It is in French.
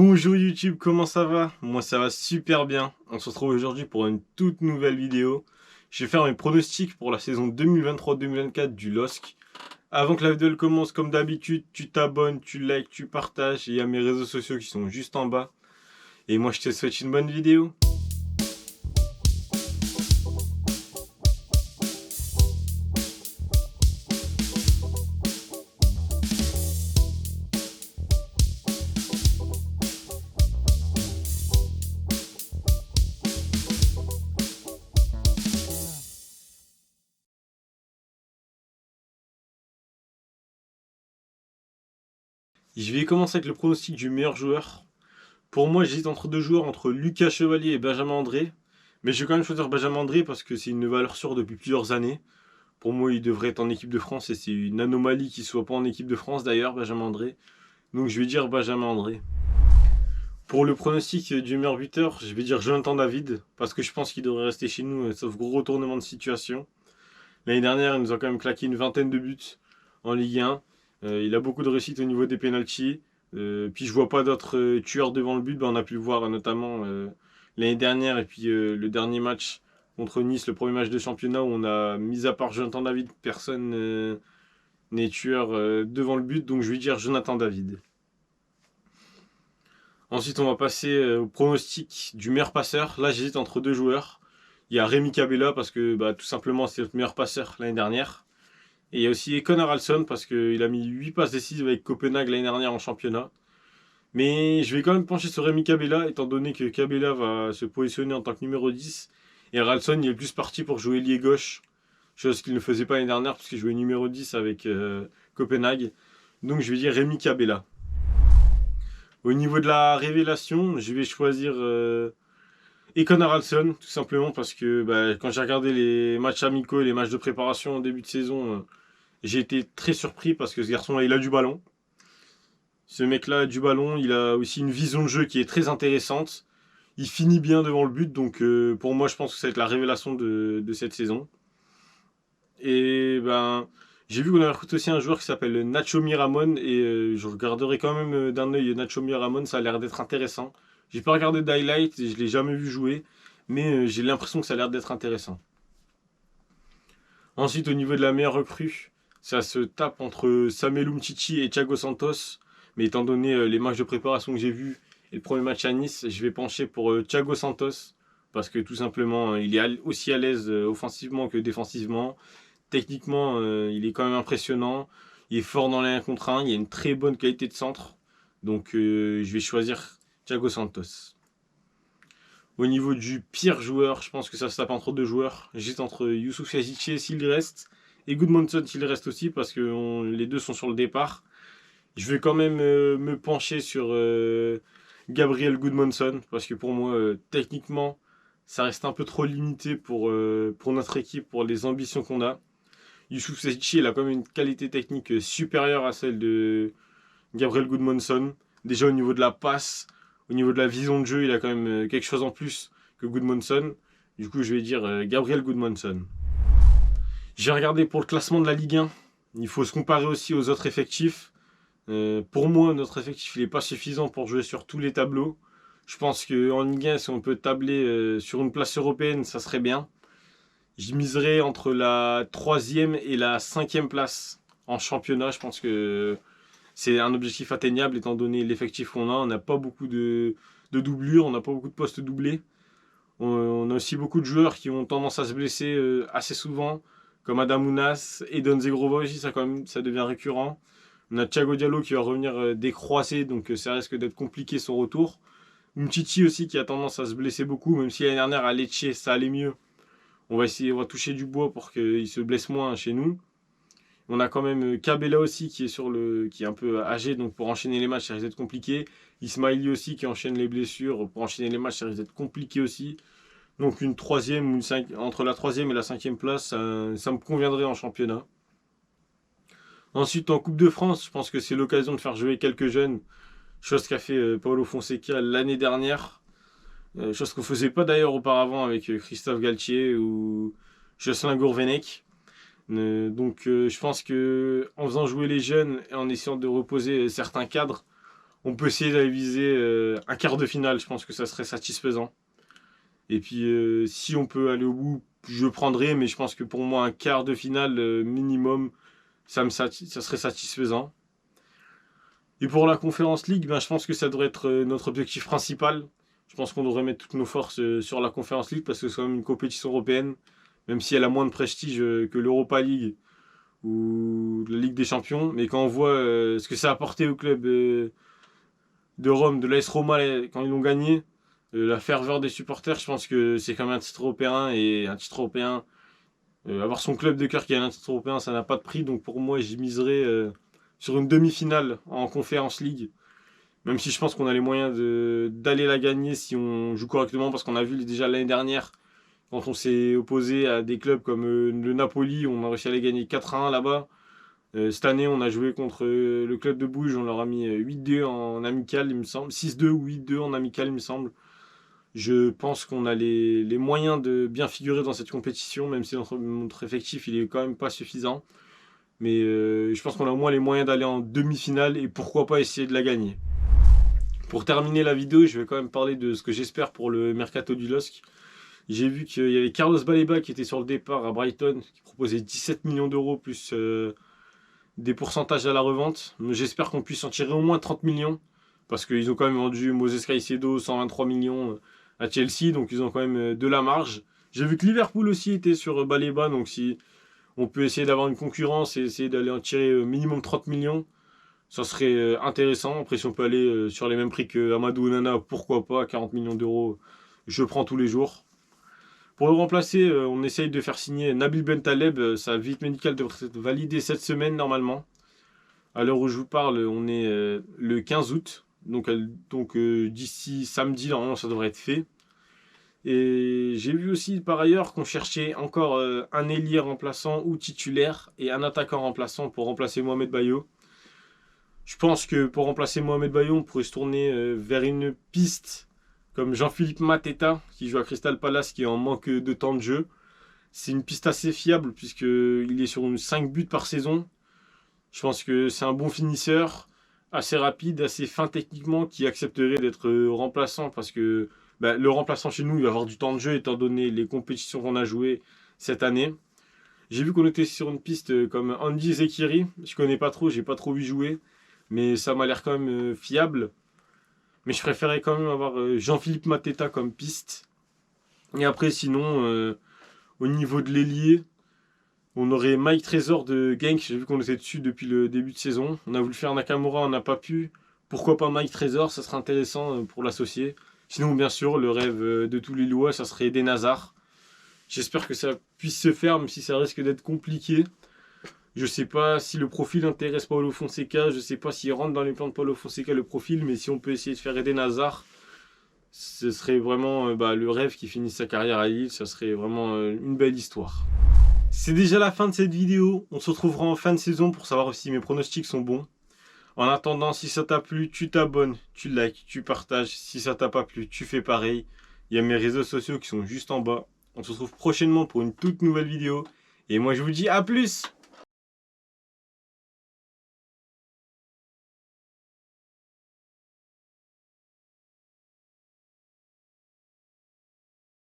Bonjour YouTube, comment ça va? Moi ça va super bien. On se retrouve aujourd'hui pour une toute nouvelle vidéo. Je vais faire mes pronostics pour la saison 2023-2024 du LOSC. Avant que la vidéo commence, comme d'habitude, tu t'abonnes, tu likes, tu partages. Et il y a mes réseaux sociaux qui sont juste en bas. Et moi je te souhaite une bonne vidéo. Je vais commencer avec le pronostic du meilleur joueur. Pour moi, j'hésite entre deux joueurs, entre Lucas Chevalier et Benjamin André. Mais je vais quand même choisir Benjamin André parce que c'est une valeur sûre depuis plusieurs années. Pour moi, il devrait être en équipe de France et c'est une anomalie qu'il ne soit pas en équipe de France d'ailleurs, Benjamin André. Donc je vais dire Benjamin André. Pour le pronostic du meilleur buteur, je vais dire Jonathan David parce que je pense qu'il devrait rester chez nous sauf gros retournement de situation. L'année dernière, il nous a quand même claqué une vingtaine de buts en Ligue 1. Il a beaucoup de réussite au niveau des pénaltys. Puis je vois pas d'autres tueurs devant le but. On a pu le voir notamment l'année dernière et puis le dernier match contre Nice, le premier match de championnat où on a, mis à part Jonathan David, personne n'est tueur devant le but. Donc je vais dire Jonathan David. Ensuite, on va passer au pronostic du meilleur passeur. Là, j'hésite entre deux joueurs. Il y a Rémi Cabella parce que tout simplement c'est notre meilleur passeur l'année dernière. Et il y a aussi Ekon Haraldsson parce qu'il a mis 8 passes décisives avec Copenhague l'année dernière en championnat. Mais je vais quand même pencher sur Rémi Cabella, étant donné que Cabella va se positionner en tant que numéro 10. Et Haraldsson, il est plus parti pour jouer lié gauche, chose qu'il ne faisait pas l'année dernière, parce qu'il jouait numéro 10 avec Copenhague. Donc je vais dire Rémi Cabella. Au niveau de la révélation, je vais choisir Ekon Haraldsson, tout simplement parce que quand j'ai regardé les matchs amicaux et les matchs de préparation en début de saison, j'ai été très surpris parce que ce garçon-là, il a du ballon. Ce mec-là a du ballon, il a aussi une vision de jeu qui est très intéressante. Il finit bien devant le but, donc pour moi, je pense que ça va être la révélation de cette saison. Et j'ai vu qu'on avait recruté aussi un joueur qui s'appelle Nacho Miramon, et je regarderai quand même d'un œil Nacho Miramon, ça a l'air d'être intéressant. J'ai pas regardé d'highlight, et je l'ai jamais vu jouer, mais j'ai l'impression que ça a l'air d'être intéressant. Ensuite, au niveau de la meilleure recrue, ça se tape entre Samuel Umtiti et Thiago Santos. Mais étant donné les matchs de préparation que j'ai vus et le premier match à Nice, je vais pencher pour Thiago Santos. Parce que tout simplement, il est aussi à l'aise offensivement que défensivement. Techniquement, il est quand même impressionnant. Il est fort dans les 1 contre 1. Il a une très bonne qualité de centre. Donc je vais choisir Thiago Santos. Au niveau du pire joueur, je pense que ça se tape entre deux joueurs. J'hésite entre Youssouf Yazici s'il reste et Gudmundsson s'il reste aussi parce que les deux sont sur le départ. Je vais quand même me pencher sur Gabriel Gudmundsson parce que pour moi, techniquement, ça reste un peu trop limité pour notre équipe, pour les ambitions qu'on a. Youssouf Yazici, il a quand même une qualité technique supérieure à celle de Gabriel Gudmundsson. Déjà au niveau de la passe, au niveau de la vision de jeu, il a quand même quelque chose en plus que Gudmundsson. Du coup, je vais dire Gabriel Gudmundsson. J'ai regardé pour le classement de la Ligue 1. Il faut se comparer aussi aux autres effectifs. Pour moi, notre effectif n'est pas suffisant pour jouer sur tous les tableaux. Je pense qu'en Ligue 1, si on peut tabler sur une place européenne, ça serait bien. Je miserais entre la 3e et la 5e place en championnat. Je pense que c'est un objectif atteignable étant donné l'effectif qu'on a. On n'a pas beaucoup de doublures, on n'a pas beaucoup de postes doublés. On a aussi beaucoup de joueurs qui ont tendance à se blesser assez souvent, comme Adam Ounas et Don Zegrova aussi, ça devient récurrent. On a Thiago Diallo qui va revenir décroissé, donc ça risque d'être compliqué son retour. Umtiti aussi qui a tendance à se blesser beaucoup, même si l'année dernière à Lecce ça allait mieux. On va toucher du bois pour qu'il se blesse moins chez nous. On a quand même Cabella aussi qui est un peu âgé, donc pour enchaîner les matchs, ça risque d'être compliqué. Ismaili aussi qui enchaîne les blessures, pour enchaîner les matchs, ça risque d'être compliqué aussi. Donc une troisième ou entre la 3e et la 5e place, ça me conviendrait en championnat. Ensuite, en Coupe de France, je pense que c'est l'occasion de faire jouer quelques jeunes, chose qu'a fait Paulo Fonseca l'année dernière, chose qu'on ne faisait pas d'ailleurs auparavant avec Christophe Galtier ou Jocelyn Gourvenec. Donc je pense que en faisant jouer les jeunes et en essayant de reposer certains cadres, On peut essayer d'aller viser un quart de finale, je pense que ça serait satisfaisant. Et puis si on peut aller au bout, je prendrai, mais je pense que pour moi un quart de finale minimum, ça serait satisfaisant. Et pour la Conference League, ben, je pense que ça devrait être notre objectif principal. Je pense qu'on devrait mettre toutes nos forces sur la Conference League parce que c'est quand même une compétition européenne, même si elle a moins de prestige que l'Europa League ou la Ligue des Champions. Mais quand on voit ce que ça a apporté au club de Rome, de l'AS Roma, quand ils l'ont gagné, la ferveur des supporters, je pense que c'est quand même un titre européen. Et un titre européen, avoir son club de cœur qui a un titre européen, ça n'a pas de prix. Donc pour moi, j'y miserais sur une demi-finale en Conference League. Même si je pense qu'on a les moyens d'aller la gagner si on joue correctement, parce qu'on a vu déjà l'année dernière, quand on s'est opposé à des clubs comme le Napoli, on a réussi à les gagner 4-1 là-bas. Cette année, on a joué contre le club de Bruges, on leur a mis 8-2 en amical, il me semble. 6-2 ou 8-2 en amical, il me semble. Je pense qu'on a les moyens de bien figurer dans cette compétition, même si notre effectif il est quand même pas suffisant. Mais je pense qu'on a au moins les moyens d'aller en demi-finale et pourquoi pas essayer de la gagner. Pour terminer la vidéo, je vais quand même parler de ce que j'espère pour le mercato du LOSC. J'ai vu qu'il y avait Carlos Baleba qui était sur le départ à Brighton, qui proposait 17 millions d'euros plus des pourcentages à la revente. J'espère qu'on puisse en tirer au moins 30 millions, parce qu'ils ont quand même vendu Moses Caicedo 123 millions à Chelsea, donc ils ont quand même de la marge. J'ai vu que Liverpool aussi était sur Baleba, donc si on peut essayer d'avoir une concurrence et essayer d'aller en tirer minimum 30 millions, ça serait intéressant. Après, si on peut aller sur les mêmes prix que Amadou Onana, pourquoi pas, 40 millions d'euros, je prends tous les jours. Pour le remplacer, on essaye de faire signer Nabil Bentaleb. Sa visite médicale devrait être validée cette semaine normalement. À l'heure où je vous parle, on est le 15 août. Donc d'ici samedi, normalement, ça devrait être fait. Et j'ai vu aussi par ailleurs qu'on cherchait encore un ailier remplaçant ou titulaire et un attaquant remplaçant pour remplacer Mohamed Bayo. Je pense que pour remplacer Mohamed Bayo, on pourrait se tourner vers une piste comme Jean-Philippe Mateta, qui joue à Crystal Palace, qui est en manque de temps de jeu. C'est une piste assez fiable, puisqu'il est sur 5 buts par saison. Je pense que c'est un bon finisseur, assez rapide, assez fin techniquement, qui accepterait d'être remplaçant, parce que le remplaçant chez nous, il va avoir du temps de jeu, étant donné les compétitions qu'on a jouées cette année. J'ai vu qu'on était sur une piste comme Andy Zekiri. Je connais pas trop, j'ai pas trop vu jouer, mais ça m'a l'air quand même fiable. Mais je préférais quand même avoir Jean-Philippe Mateta comme piste. Et après, sinon, au niveau de l'ailier, on aurait Mike Trésor de Genk. J'ai vu qu'on était dessus depuis le début de saison. On a voulu faire Nakamura, on n'a pas pu. Pourquoi pas Mike Trésor? Ça serait intéressant pour l'associer. Sinon, bien sûr, le rêve de tous les Lillois, ça serait Eden Hazard. J'espère que ça puisse se faire, même si ça risque d'être compliqué. Je sais pas si le profil intéresse Paulo Fonseca, je sais pas s'il rentre dans les plans de Paulo Fonseca le profil, mais si on peut essayer de faire Eden Hazard, ce serait vraiment le rêve qui finisse sa carrière à Lille, ça serait vraiment une belle histoire. C'est déjà la fin de cette vidéo, on se retrouvera en fin de saison pour savoir si mes pronostics sont bons. En attendant, si ça t'a plu, tu t'abonnes, tu likes, tu partages. Si ça t'a pas plu, tu fais pareil. Il y a mes réseaux sociaux qui sont juste en bas. On se retrouve prochainement pour une toute nouvelle vidéo. Et moi je vous dis à plus!